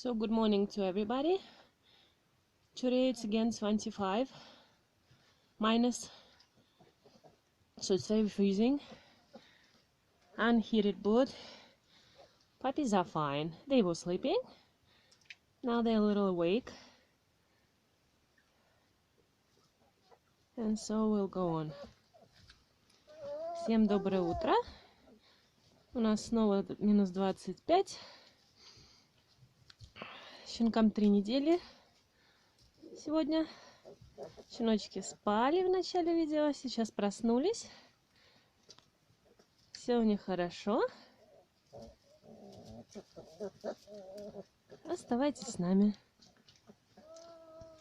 So good morning to everybody. Today it's again 25 minus, so it's very freezing. Unheated boat. Puppies are fine. They were sleeping. Now they're a little awake. And so we'll go on. Всем доброе утро. У нас снова минус 25. Щенкам 3 недели сегодня. Щеночки спали в начале видео, сейчас проснулись. Все у них хорошо. Оставайтесь с нами.